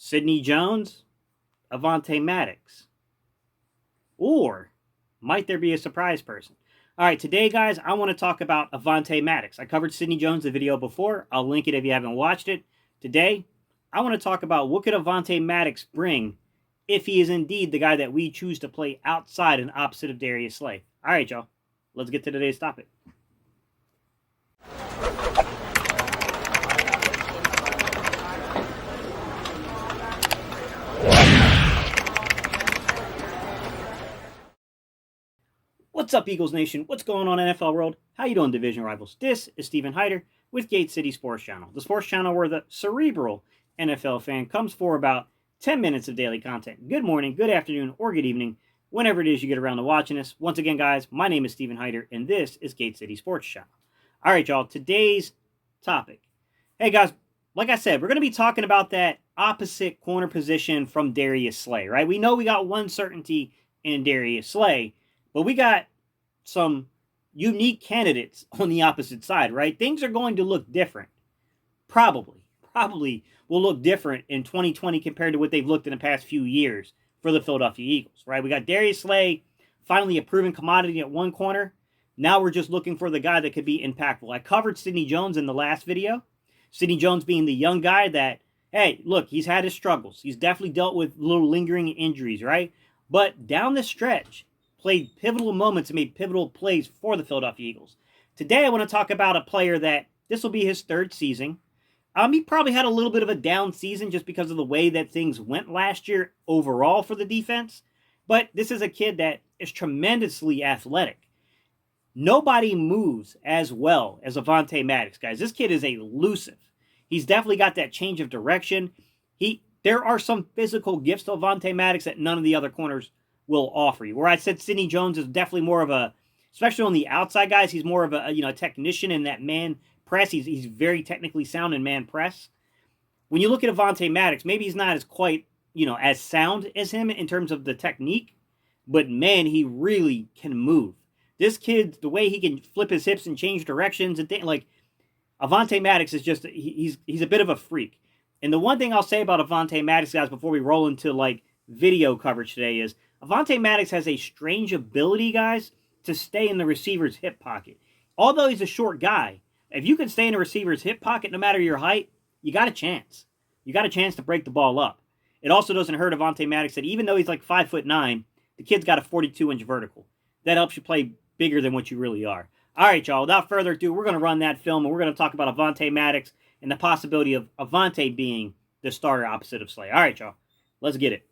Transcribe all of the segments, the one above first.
Sidney Jones, Avante Maddox, or might there be a surprise person? All right, today, guys, I want to talk about Avante Maddox. I covered Sidney Jones, the video before. I'll link it if you haven't watched it. Today, I want to talk about what could Avante Maddox bring if he is indeed the guy that we choose to play outside and opposite of Darius Slay. All right, y'all, let's get to today's topic. What's up, Eagles Nation? What's going on, NFL world? How you doing, division rivals? This is Stephen Hyder with Gate City Sports Channel, the sports channel where the cerebral NFL fan comes for about 10 minutes of daily content. Good morning, good afternoon, or good evening, whenever it is you get around to watching us. Once again, guys, my name is Stephen Hyder, and this is Gate City Sports Channel. All right, y'all, today's topic. Hey, guys, like I said, we're going to be talking about that opposite corner position from Darius Slay, right? We know we got one certainty in Darius Slay, but we got some unique candidates on the opposite side, right? Things are going to look different. Probably will look different in 2020 compared to what they've looked in the past few years for the Philadelphia Eagles, right? We got Darius Slay, finally a proven commodity at one corner. Now we're just looking for the guy that could be impactful. I covered Sidney Jones in the last video. Sidney Jones being the young guy that, hey, look, he's had his struggles. He's definitely dealt with little lingering injuries, right? But down the stretch, played pivotal moments and made pivotal plays for the Philadelphia Eagles. Today, I want to talk about a player that this will be his third season. He probably had a little bit of a down season just because of the way that things went last year overall for the defense. But this is a kid that is tremendously athletic. Nobody moves as well as Avante Maddox, guys. This kid is elusive. He's definitely got that change of direction. There are some physical gifts to Avante Maddox that none of the other corners will offer you. Where I said Sidney Jones is definitely more of a, especially on the outside guys, he's more of a technician in that man press. He's very technically sound in man press. When you look at Avante Maddox, maybe he's not as quite, as sound as him in terms of the technique, but man, he really can move. This kid, the way he can flip his hips and change directions and things, like Avante Maddox is just, he's a bit of a freak. And the one thing I'll say about Avante Maddox, guys, before we roll into video coverage today is Avante Maddox has a strange ability, guys, to stay in the receiver's hip pocket. Although he's a short guy, if you can stay in the receiver's hip pocket no matter your height, you got a chance. You got a chance to break the ball up. It also doesn't hurt Avante Maddox that even though he's like 5'9", the kid's got a 42-inch vertical. That helps you play bigger than what you really are. All right, y'all, without further ado, we're going to run that film, and we're going to talk about Avante Maddox and the possibility of Avante being the starter opposite of Slay. All right, y'all, let's get it.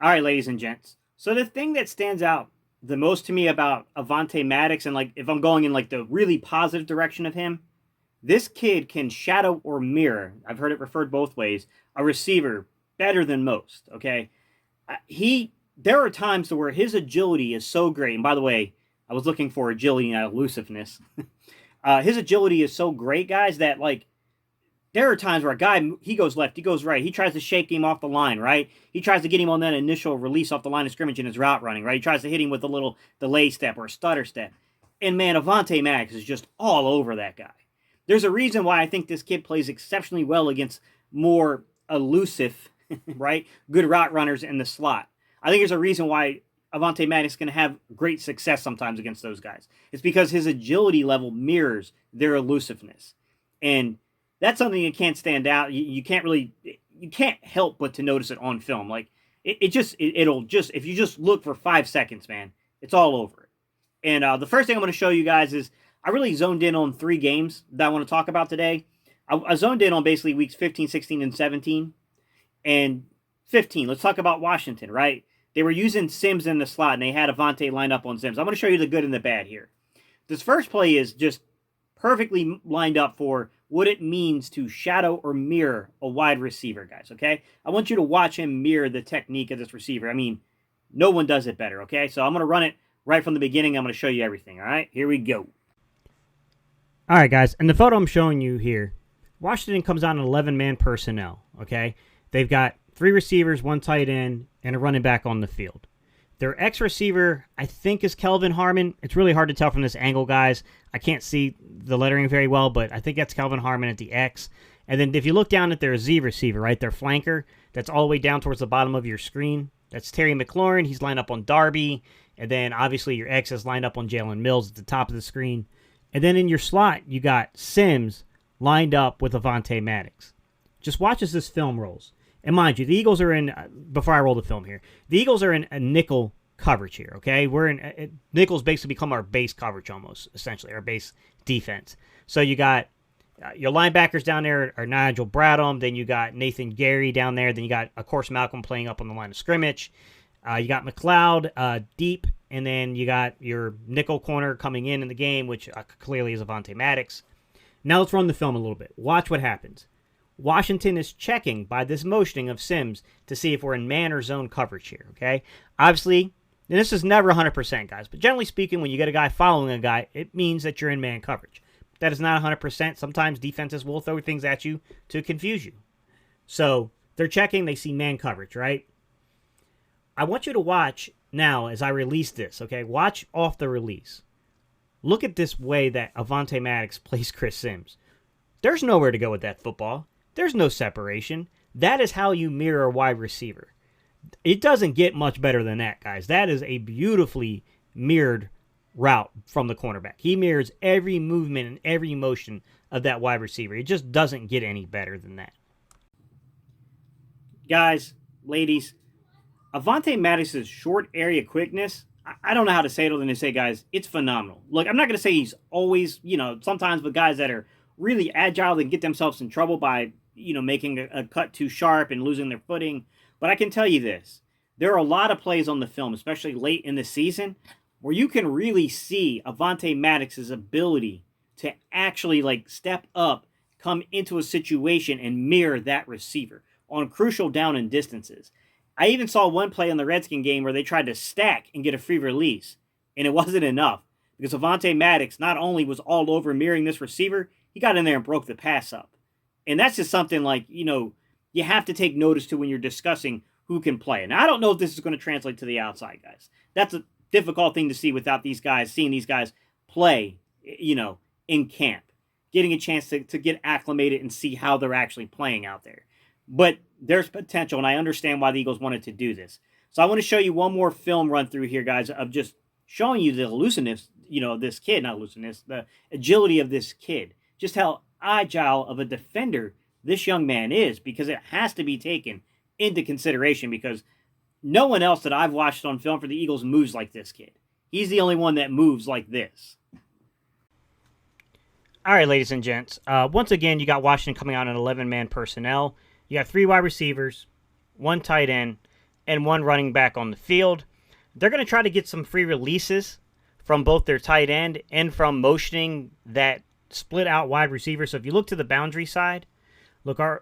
All right, ladies and gents. So the thing that stands out the most to me about Avante Maddox, and if I'm going in the really positive direction of him, this kid can shadow or mirror, I've heard it referred both ways, a receiver better than most, okay? There are times to where his agility is so great, and by the way, I was looking for agility, not elusiveness. His agility is so great, guys, that there are times where a guy, he goes left, he goes right. He tries to shake him off the line, right? He tries to get him on that initial release off the line of scrimmage in his route running, right? He tries to hit him with a little delay step or a stutter step. And man, Avante Maddox is just all over that guy. There's a reason why I think this kid plays exceptionally well against more elusive, right, good route runners in the slot. I think there's a reason why Avante Maddox is going to have great success sometimes against those guys. It's because his agility level mirrors their elusiveness. And that's something that can't stand out. You can't help but to notice it on film. It'll just, if you just look for 5 seconds, man, it's all over it. And the first thing I'm going to show you guys is I really zoned in on 3 games that I want to talk about today. I zoned in on basically weeks 15, 16, and 17. And 15, let's talk about Washington, right? They were using Sims in the slot, and they had Avante lined up on Sims. I'm going to show you the good and the bad here. This first play is just perfectly lined up for what it means to shadow or mirror a wide receiver, guys, okay? I want you to watch him mirror the technique of this receiver. I mean, no one does it better, okay? So I'm going to run it right from the beginning. I'm going to show you everything, all right? Here we go. All right, guys, and the photo I'm showing you here, Washington comes out in 11-man personnel, okay? They've got 3 receivers, 1 tight end, and a running back on the field. Their X receiver, I think, is Kelvin Harmon. It's really hard to tell from this angle, guys. I can't see the lettering very well, but I think that's Kelvin Harmon at the X. And then if you look down at their Z receiver, right, their flanker, that's all the way down towards the bottom of your screen. That's Terry McLaurin. He's lined up on Darby. And then, obviously, your X is lined up on Jalen Mills at the top of the screen. And then in your slot, you got Sims lined up with Avante Maddox. Just watch as this film rolls. And mind you, the Eagles are in, before I roll the film here, the Eagles are in a nickel coverage here, okay? We're in, nickel's basically become our base coverage almost, essentially, our base defense. So you got your linebackers down there are Nigel Bradham, then you got Nathan Gary down there, then you got, of course, Malcolm playing up on the line of scrimmage. You got McLeod deep, and then you got your nickel corner coming in the game, which clearly is Avante Maddox. Now let's run the film a little bit. Watch what happens. Washington is checking by this motioning of Sims to see if we're in man or zone coverage here, okay? Obviously, and this is never 100%, guys, but generally speaking, when you get a guy following a guy, it means that you're in man coverage. That is not 100%. Sometimes defenses will throw things at you to confuse you. So they're checking. They see man coverage, right? I want you to watch now as I release this, okay? Watch off the release. Look at this way that Avante Maddox plays Chris Sims. There's nowhere to go with that football. There's no separation. That is how you mirror a wide receiver. It doesn't get much better than that, guys. That is a beautifully mirrored route from the cornerback. He mirrors every movement and every motion of that wide receiver. It just doesn't get any better than that. Guys, ladies, Avante Maddox's short area quickness, I don't know how to say it other than to say, guys, it's phenomenal. Look, I'm not going to say he's always, sometimes with guys that are really agile and get themselves in trouble by, making a cut too sharp and losing their footing. But I can tell you this. There are a lot of plays on the film, especially late in the season, where you can really see Avante Maddox's ability to actually step up, come into a situation and mirror that receiver on crucial down and distances. I even saw one play in the Redskin game where they tried to stack and get a free release, and it wasn't enough because Avante Maddox not only was all over mirroring this receiver, he got in there and broke the pass up. And that's just something you have to take notice to when you're discussing who can play. And I don't know if this is going to translate to the outside, guys. That's a difficult thing to see without seeing these guys play, in camp, getting a chance to get acclimated and see how they're actually playing out there. But there's potential, and I understand why the Eagles wanted to do this. So I want to show you one more film run through here, guys, of just showing you the elusiveness, this kid, not elusiveness, the agility of this kid. Just how agile of a defender this young man is, because it has to be taken into consideration, because no one else that I've watched on film for the Eagles moves like this kid. He's the only one that moves like this. All right, ladies and gents. Once again, you got Washington coming out in 11-man personnel. You got 3 wide receivers, 1 tight end, and 1 running back on the field. They're going to try to get some free releases from both their tight end and from motioning that split out wide receiver. So if you look to the boundary side, look at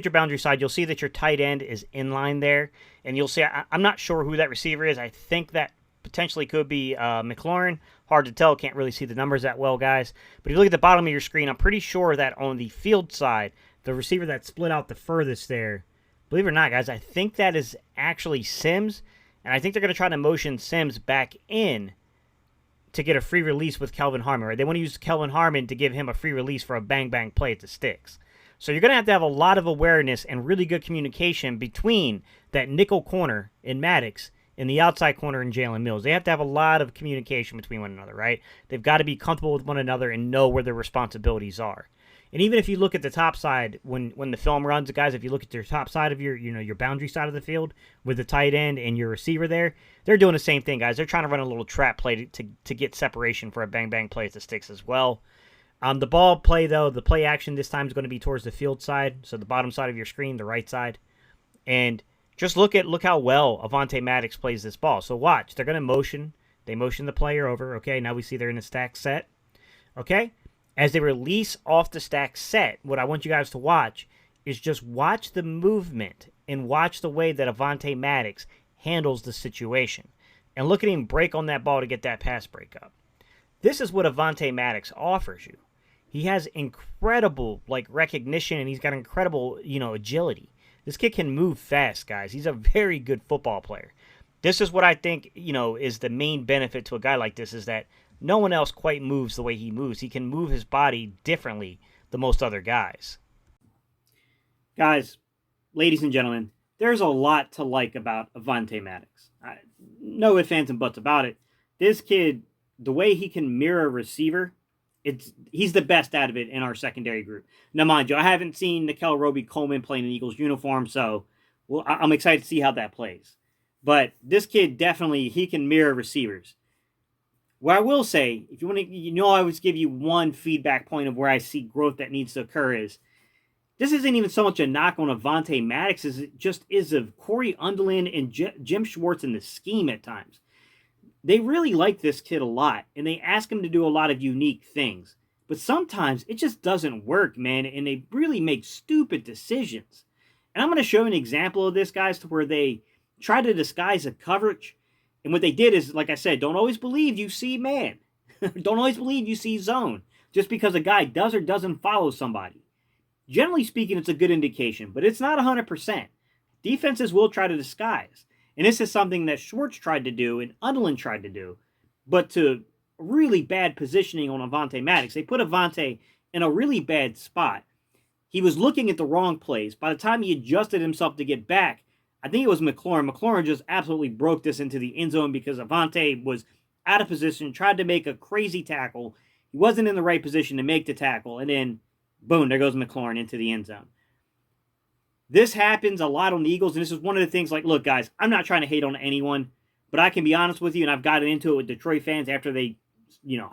your boundary side, you'll see that your tight end is in line there, and you'll see I'm not sure who that receiver is. I think that potentially could be McLaurin. Hard to tell. Can't really see the numbers that well, guys. But if you look at the bottom of your screen, I'm pretty sure that on the field side, the receiver that split out the furthest there, believe it or not, guys, I think that is actually Sims, and I think they're going to try to motion Sims back in to get a free release with Kelvin Harmon. Right? They want to use Kelvin Harmon to give him a free release for a bang-bang play at the sticks. So you're going to have a lot of awareness and really good communication between that nickel corner in Maddox and the outside corner in Jalen Mills. They have to have a lot of communication between one another, right? They've got to be comfortable with one another and know where their responsibilities are. And even if you look at the top side, when the film runs, guys, if you look at your top side of your boundary side of the field with the tight end and your receiver there, they're doing the same thing, guys. They're trying to run a little trap play to get separation for a bang-bang play at the sticks as well. The ball play, though, the play action this time is going to be towards the field side, so the bottom side of your screen, the right side. And just look how well Avante Maddox plays this ball. So watch, they're going to motion. They motion the player over. Okay, now we see they're in a stack set. Okay, as they release off the stack set, what I want you guys to watch is just watch the movement and watch the way that Avante Maddox handles the situation. And look at him break on that ball to get that pass breakup. This is what Avante Maddox offers you. He has incredible recognition, and he's got incredible agility. This kid can move fast, guys. He's a very good football player. This is what I think is the main benefit to a guy like this, is that no one else quite moves the way he moves. He can move his body differently than most other guys. Guys, ladies and gentlemen, there's a lot to like about Avante Maddox. No ifs, ands, and buts about it. This kid, the way he can mirror a receiver, he's the best out of it in our secondary group. Now, mind you, I haven't seen Nickel Roby-Coleman playing an Eagles uniform, so I'm excited to see how that plays. But this kid definitely, he can mirror receivers. What I will say, if you want to, I always give you one feedback point of where I see growth that needs to occur is, this isn't even so much a knock on Avante Maddox as it just is of Corey Underlin and Jim Schwartz in the scheme at times. They really like this kid a lot, and they ask him to do a lot of unique things. But sometimes it just doesn't work, man, and they really make stupid decisions. And I'm going to show you an example of this, guys, to where they try to disguise a coverage. And what they did is, like I said, don't always believe you see man. Don't always believe you see zone. Just because a guy does or doesn't follow somebody. Generally speaking, it's a good indication, but it's not 100%. Defenses will try to disguise. And this is something that Schwartz tried to do and Underlin tried to do. But to really bad positioning on Avante Maddox, they put Avante in a really bad spot. He was looking at the wrong place. By the time he adjusted himself to get back, I think it was McLaurin. McLaurin just absolutely broke this into the end zone because Avante was out of position, tried to make a crazy tackle. He wasn't in the right position to make the tackle. And then, boom, there goes McLaurin into the end zone. This happens a lot on the Eagles, and this is one of the things, look, guys, I'm not trying to hate on anyone, but I can be honest with you, and I've gotten into it with Detroit fans after they,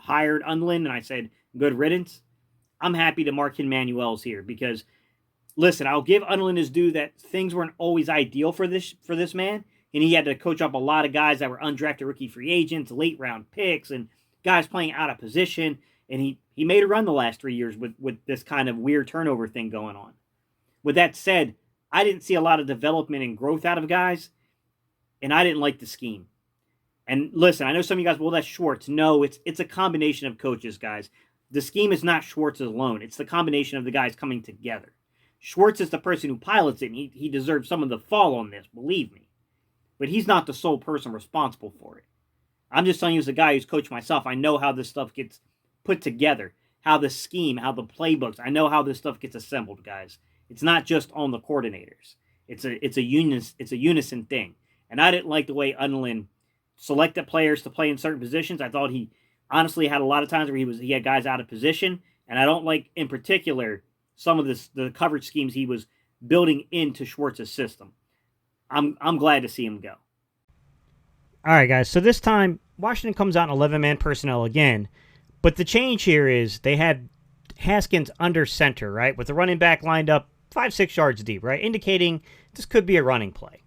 hired Underlin, and I said, good riddance. I'm happy that Mark Manuel's here, because, listen, I'll give Underlin his due that things weren't always ideal for this man, and he had to coach up a lot of guys that were undrafted rookie free agents, late-round picks, and guys playing out of position, and he made a run the last 3 years with this kind of weird turnover thing going on. With that said, I didn't see a lot of development and growth out of guys, and I didn't like the scheme. And listen, I know some of you guys, well, that's Schwartz. No, it's a combination of coaches, guys. The scheme is not Schwartz alone. It's the combination of the guys coming together. Schwartz is the person who pilots it, and he deserves some of the fall on this, believe me. But he's not the sole person responsible for it. I'm just telling you as a guy who's coached myself, I know how this stuff gets put together, how the scheme, how the playbooks, I know how this stuff gets assembled, guys. It's not just on the coordinators. It's a unison thing. And I didn't like the way Underlin selected players to play in certain positions. I thought he honestly had a lot of times where he had guys out of position, and I don't like in particular some of the coverage schemes he was building into Schwartz's system. I'm glad to see him go. All right, guys. So this time Washington comes out in 11-man personnel again, but the change here is they had Haskins under center, right, with the running back lined up 5-6 yards deep, right, indicating this could be a running play.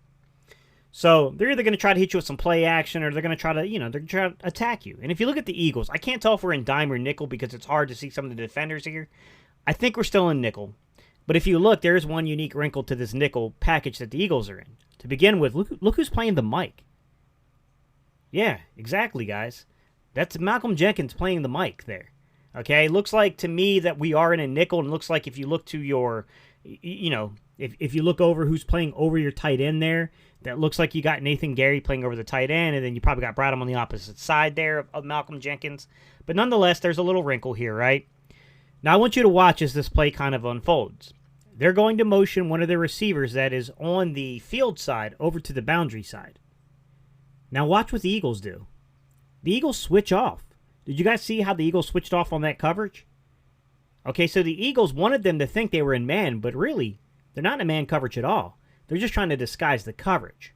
So they're either going to try to hit you with some play action, or they're going to try to, they're going to try to attack you. And if you look at the Eagles, I can't tell if we're in dime or nickel because it's hard to see some of the defenders here. I think we're still in nickel. But if you look, there's one unique wrinkle to this nickel package that the Eagles are in. To begin with, look who's playing the mic. Yeah, exactly, guys. That's Malcolm Jenkins playing the mic there. Okay, looks like to me that we are in a nickel, and looks like if you look to your, if you look over who's playing over your tight end there, that looks like you got Nathan Gary playing over the tight end, and then you probably got Bradham on the opposite side there of Malcolm Jenkins. But nonetheless, there's a little wrinkle here, right? Now I want you to watch as this play kind of unfolds. They're going to motion one of their receivers that is on the field side over to the boundary side. Now watch what the Eagles do. The Eagles switch off. Did you guys see how the Eagles switched off on that coverage? Okay, so the Eagles wanted them to think they were in man, but really, they're not in man coverage at all. They're just trying to disguise the coverage.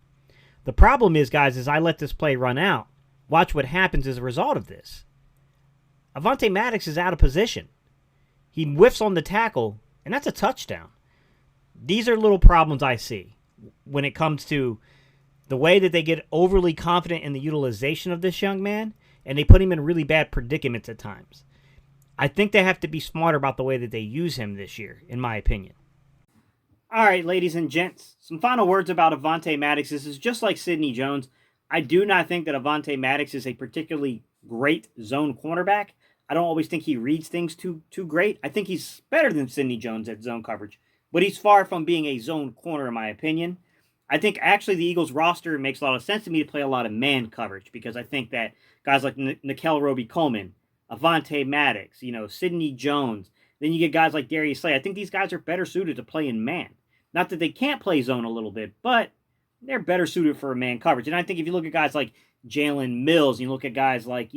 The problem is, guys, as I let this play run out, watch what happens as a result of this. Avante Maddox is out of position. He whiffs on the tackle, and that's a touchdown. These are little problems I see when it comes to the way that they get overly confident in the utilization of this young man, and they put him in really bad predicaments at times. I think they have to be smarter about the way that they use him this year, in my opinion. All right, ladies and gents, some final words about Avante Maddox. This is just like Sidney Jones. I do not think that Avante Maddox is a particularly great zone cornerback. I don't always think he reads things too great. I think he's better than Sidney Jones at zone coverage, but he's far from being a zone corner in my opinion. I think actually the Eagles roster makes a lot of sense to me to play a lot of man coverage because I think that guys like Nikel Roby-Coleman, Avante Maddox, Sidney Jones, then you get guys like Darius Slay. I think these guys are better suited to play in man. Not that they can't play zone a little bit, but they're better suited for a man coverage. And I think if you look at guys like Jalen Mills, you look at guys like,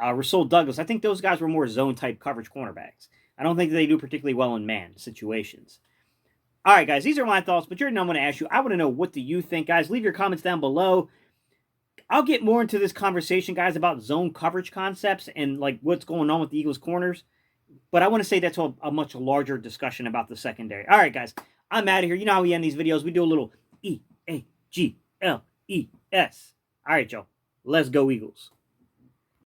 Rasul Douglas, I think those guys were more zone type coverage cornerbacks. I don't think they do particularly well in man situations. All right, guys, these are my thoughts, but Jordan, I'm going to ask you, I want to know, what do you think, guys? Leave your comments down below. I'll get more into this conversation, guys, about zone coverage concepts and like what's going on with the Eagles corners. But I want to say that's a much larger discussion about the secondary. All right, guys, I'm out of here. You know how we end these videos. We do a little E-A-G-L-E-S. All right, y'all. Let's go, Eagles.